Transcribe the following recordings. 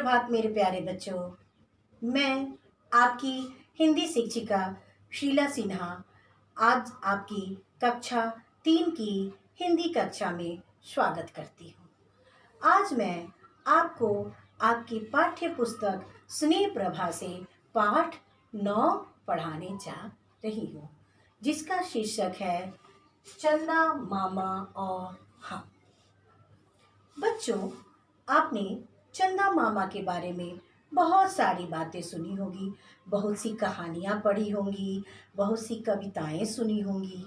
सुप्रभात मेरे प्यारे बच्चों। मैं आपकी हिंदी शिक्षिका शीला सिन्हा आज आपकी कक्षा 3 की हिंदी कक्षा में स्वागत करती हूँ। आज मैं आपको आपकी पाठ्य पुस्तक स्नेह प्रभा से पाठ 9 पढ़ाने जा रही हूँ, जिसका शीर्षक है चंदा मामा और हम। बच्चों, आपने चंदा मामा के बारे में बहुत सारी बातें सुनी होगी, बहुत सी कहानियाँ पढ़ी होंगी, बहुत सी कविताएं सुनी होंगी।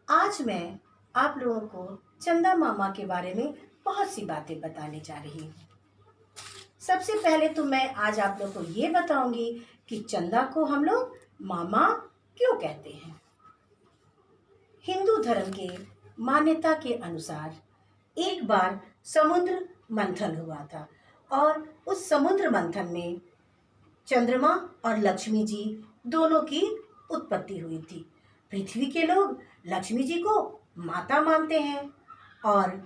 आज मैं आप लोगों को चंदा मामा के बारे में बहुत सी बातें बताने जा रही हूँ। सबसे पहले तो मैं आज आप लोगों को ये बताऊंगी कि चंदा को हम लोग मामा क्यों कहते हैं। हिंदू धर्म के मान्यता के अनुसार एक बार समुद्र मंथन हुआ था और उस समुद्र मंथन में चंद्रमा और लक्ष्मी जी दोनों की उत्पत्ति हुई थी। पृथ्वी के लोग लक्ष्मी जी को माता मानते हैं और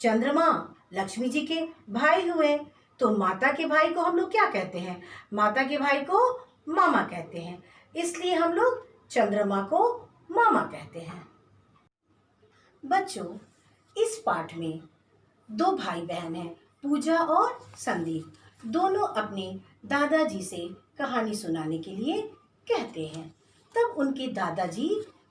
चंद्रमा लक्ष्मी जी के भाई हुए, तो माता के भाई को हम लोग क्या कहते हैं? माता के भाई को मामा कहते हैं। इसलिए हम लोग चंद्रमा को मामा कहते हैं। बच्चों, इस पाठ में 2 भाई बहन हैं, पूजा और संदीप। दोनों अपने दादाजी से कहानी सुनाने के लिए कहते हैं। तब उनके दादाजी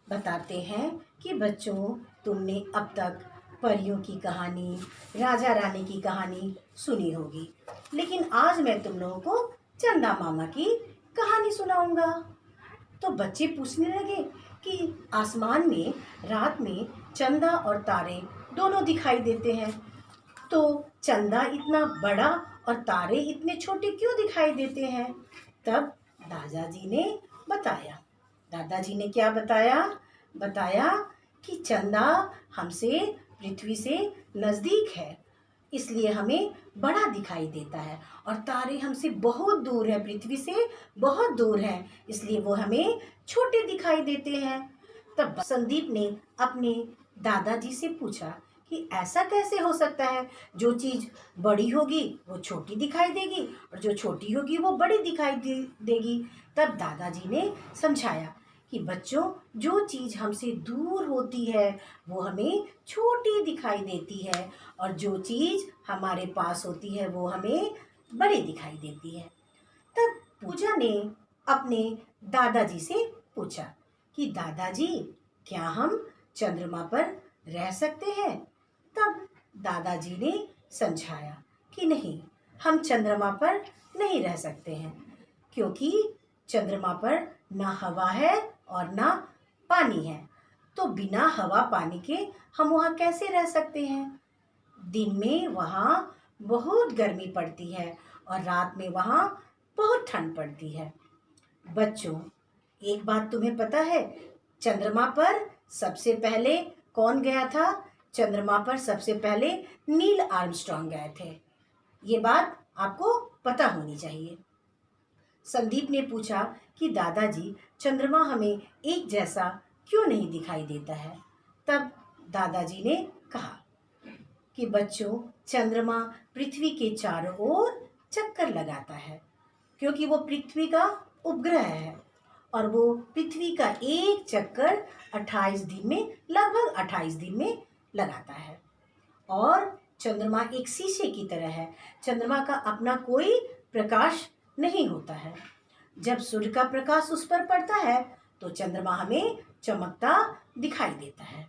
बताते हैं कि बच्चों, तुमने अब तक परियों की कहानी, राजा रानी की कहानी सुनी होगी, लेकिन आज मैं तुम लोगों को चंदा मामा की कहानी सुनाऊंगा। तो बच्चे पूछने लगे कि आसमान में रात में चंदा और तारे दोनों दिखाई देते हैं, तो चंदा इतना बड़ा और तारे इतने छोटे क्यों दिखाई देते हैं? तब दादाजी ने बताया। दादाजी ने क्या बताया? बताया कि चंदा हमसे पृथ्वी से नज़दीक है, इसलिए हमें बड़ा दिखाई देता है, और तारे हमसे बहुत दूर हैं, पृथ्वी से बहुत दूर हैं, इसलिए वो हमें छोटे दिखाई देते हैं। तब संदीप ने अपने दादाजी से पूछा कि ऐसा कैसे हो सकता है? जो चीज़ बड़ी होगी वो छोटी दिखाई देगी और जो छोटी होगी वो बड़ी दिखाई देगी। तब दादाजी ने समझाया कि बच्चों, जो चीज़ हमसे दूर होती है वो हमें छोटी दिखाई देती है, और जो चीज़ हमारे पास होती है वो हमें बड़ी दिखाई देती है। तब पूजा ने अपने दादाजी से पूछा कि दादाजी, क्या हम चंद्रमा पर रह सकते हैं? तब दादाजी ने समझाया कि नहीं, हम चंद्रमा पर नहीं रह सकते हैं, क्योंकि चंद्रमा पर ना हवा है और ना पानी है। तो बिना हवा पानी के हम वहाँ कैसे रह सकते हैं? दिन में वहाँ बहुत गर्मी पड़ती है और रात में वहाँ बहुत ठंड पड़ती है। बच्चों, एक बात तुम्हें पता है, चंद्रमा पर सबसे पहले कौन गया था? चंद्रमा पर सबसे पहले नील आर्मस्ट्रॉन्ग गए थे। ये बात आपको पता होनी चाहिए। संदीप ने पूछा कि दादाजी, चंद्रमा हमें एक जैसा क्यों नहीं दिखाई देता है? तब दादाजी ने कहा कि बच्चों, चंद्रमा पृथ्वी के चारों ओर चक्कर लगाता है, क्योंकि वो पृथ्वी का उपग्रह है, और वो पृथ्वी का एक चक्कर 28 दिन में, लगभग 28 दिन में लगाता है। और चंद्रमा एक शीशे की तरह है। चंद्रमा का अपना कोई प्रकाश नहीं होता है। जब सूर्य का प्रकाश उस पर पड़ता है तो चंद्रमा हमें चमकता दिखाई देता है,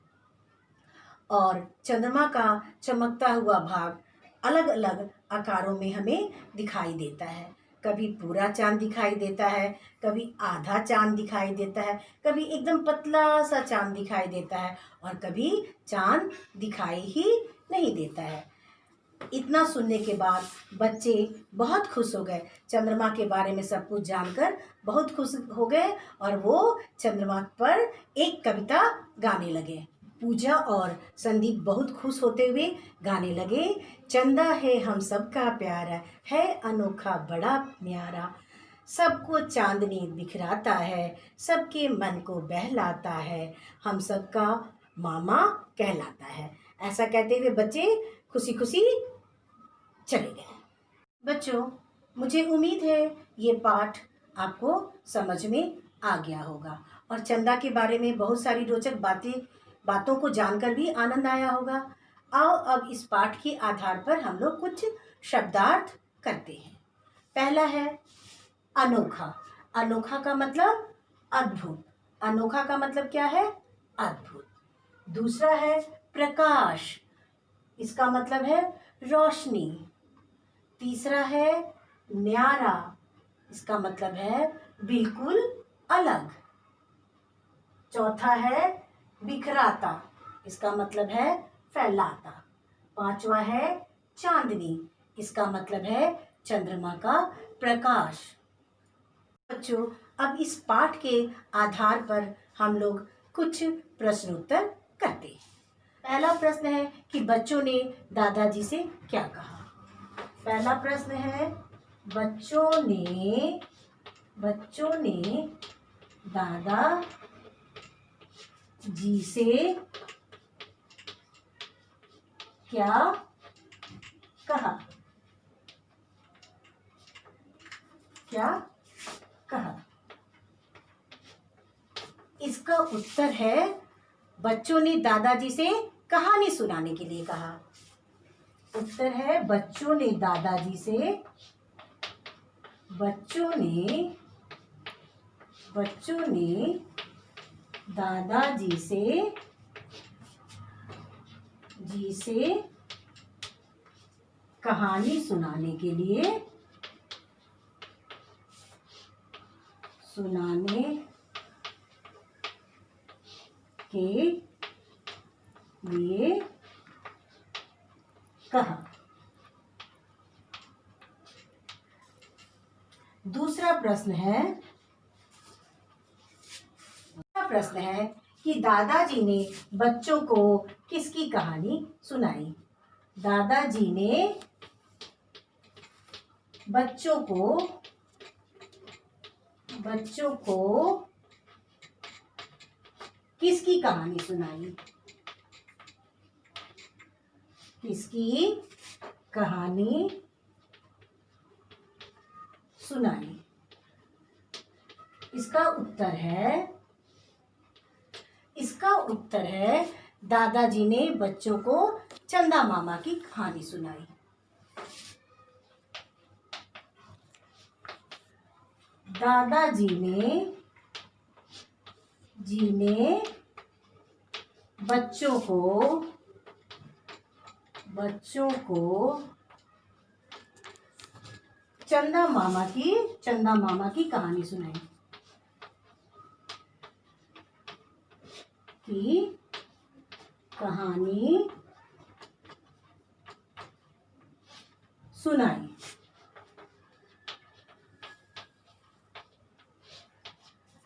और चंद्रमा का चमकता हुआ भाग अलग अलग आकारों में हमें दिखाई देता है। कभी पूरा चांद दिखाई देता है, कभी आधा चांद दिखाई देता है, कभी एकदम पतला सा चांद दिखाई देता है, और कभी चांद दिखाई ही नहीं देता है। इतना सुनने के बाद बच्चे बहुत खुश हो गए। चंद्रमा के बारे में सब कुछ जानकर बहुत खुश हो गए, और वो चंद्रमा पर एक कविता गाने लगे। पूजा और संदीप बहुत खुश होते हुए गाने लगे। चंदा है हम सबका प्यारा, है अनोखा बड़ा न्यारा, सबको चांदनी बिखराता है, सबके मन को बहलाता है, हम सबका मामा कहलाता है। ऐसा कहते हुए बच्चे खुशी खुशी चले गए। बच्चों, मुझे उम्मीद है ये पाठ आपको समझ में आ गया होगा और चंदा के बारे में बहुत सारी रोचक बातों को जानकर भी आनंद आया होगा। आओ अब इस पाठ के आधार पर हम लोग कुछ शब्दार्थ करते हैं। पहला है अनोखा। अनोखा का मतलब अद्भुत। अनोखा का मतलब क्या है? अद्भुत। दूसरा है प्रकाश। इसका मतलब है रोशनी। तीसरा है न्यारा। इसका मतलब है बिल्कुल अलग। चौथा है बिखराता। इसका मतलब है फैलाता। पांचवा है चांदनी। इसका मतलब है चंद्रमा का प्रकाश। बच्चों, अब इस पाठ के आधार पर हम लोग कुछ प्रश्नोत्तर करते हैं। पहला प्रश्न है कि बच्चों ने दादाजी से क्या कहा। पहला प्रश्न है बच्चों ने दादा जी से क्या कहा। क्या कहा? इसका उत्तर है बच्चों ने दादाजी से कहानी सुनाने के लिए कहा। उत्तर है बच्चों ने दादाजी से दादाजी से कहानी सुनाने के लिए कहा। दूसरा प्रश्न है कि दादाजी ने बच्चों को किसकी कहानी सुनाई। दादाजी ने बच्चों को किसकी कहानी सुनाई। किसकी कहानी सुनाई? इसका उत्तर है दादाजी ने बच्चों को चंदा मामा की कहानी सुनाई। दादाजी ने बच्चों को चंदा मामा की कहानी सुनाई।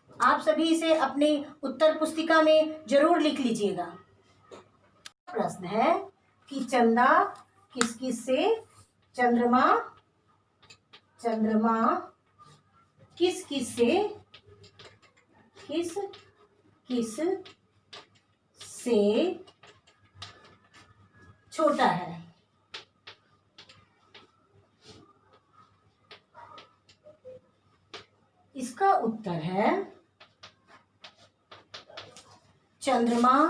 आप सभी इसे अपने उत्तर पुस्तिका में जरूर लिख लीजिएगा। प्रश्न है कि चंदा चंद्रमा किस से छोटा है। इसका उत्तर है चंद्रमा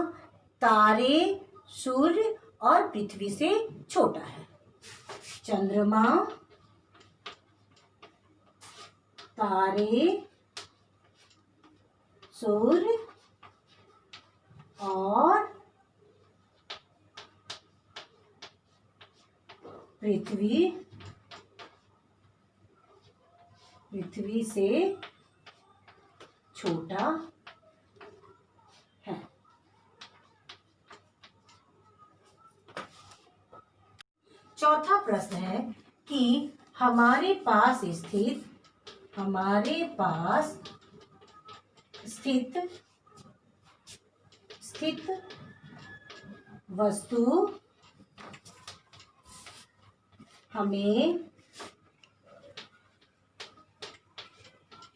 तारे, सूर्य और पृथ्वी से छोटा है। चंद्रमा तारे, सूर्य और पृथ्वी से छोटा है। चौथा प्रश्न है कि हमारे पास स्थित वस्तु हमें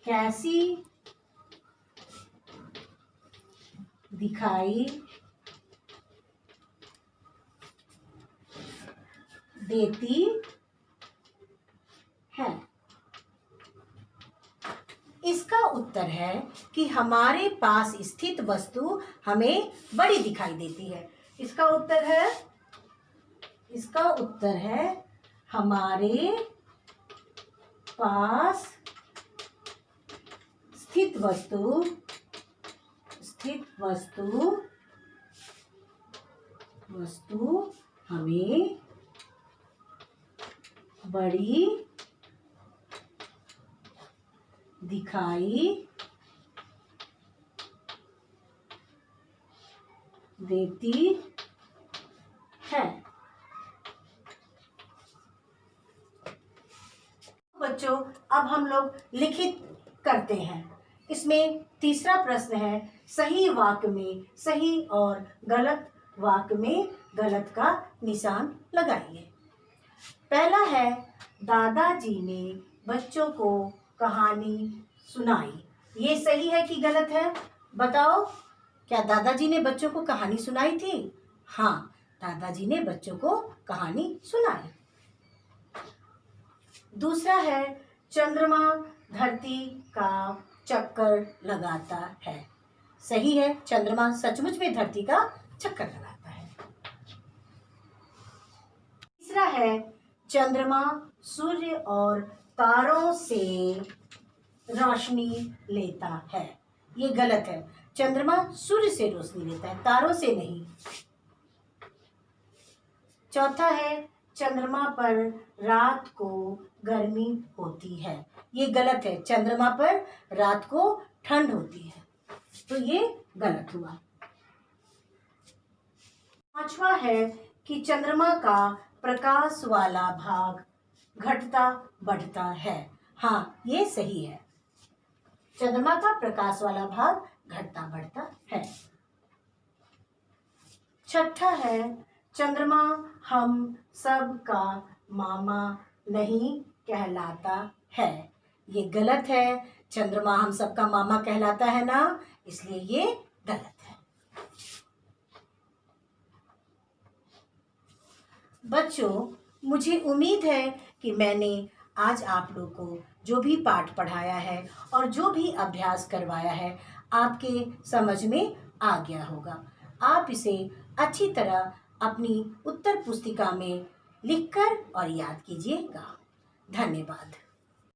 कैसी दिखाई देती उत्तर है कि हमारे पास स्थित वस्तु हमें बड़ी दिखाई देती है। इसका उत्तर है हमारे पास स्थित वस्तु हमें बड़ी दिखाई देती है। बच्चों, अब हम लोग लिखित करते हैं। इसमें तीसरा प्रश्न है, सही वाक्य में सही और गलत वाक्य में गलत का निशान लगाइए। पहला है, दादाजी ने बच्चों को कहानी सुनाई। ये सही है कि गलत है? बताओ, क्या दादाजी ने बच्चों को कहानी सुनाई थी? हाँ, दादाजी ने बच्चों को कहानी सुनाई। दूसरा है, चंद्रमा धरती का चक्कर लगाता है। सही है, चंद्रमा सचमुच में धरती का चक्कर लगाता है। तीसरा है, चंद्रमा सूर्य और तारों से रोशनी लेता है। ये गलत है, चंद्रमा सूर्य से रोशनी लेता है, तारों से नहीं। चौथा है, चंद्रमा पर रात को गर्मी होती है। ये गलत है, चंद्रमा पर रात को ठंड होती है, तो ये गलत हुआ। पांचवा है कि चंद्रमा का प्रकाश वाला भाग घटता बढ़ता है। हाँ, ये सही है, चंद्रमा का प्रकाश वाला भाग घटता बढ़ता है। छठा है, चंद्रमा हम सब का मामा नहीं कहलाता है। ये गलत है, चंद्रमा हम सब का मामा कहलाता है ना, इसलिए ये गलत है। बच्चों, मुझे उम्मीद है कि मैंने आज आप लोग को जो भी पाठ पढ़ाया है और जो भी अभ्यास करवाया है आपके समझ में आ गया होगा। आप इसे अच्छी तरह अपनी उत्तर पुस्तिका में लिखकर और याद कीजिएगा। धन्यवाद।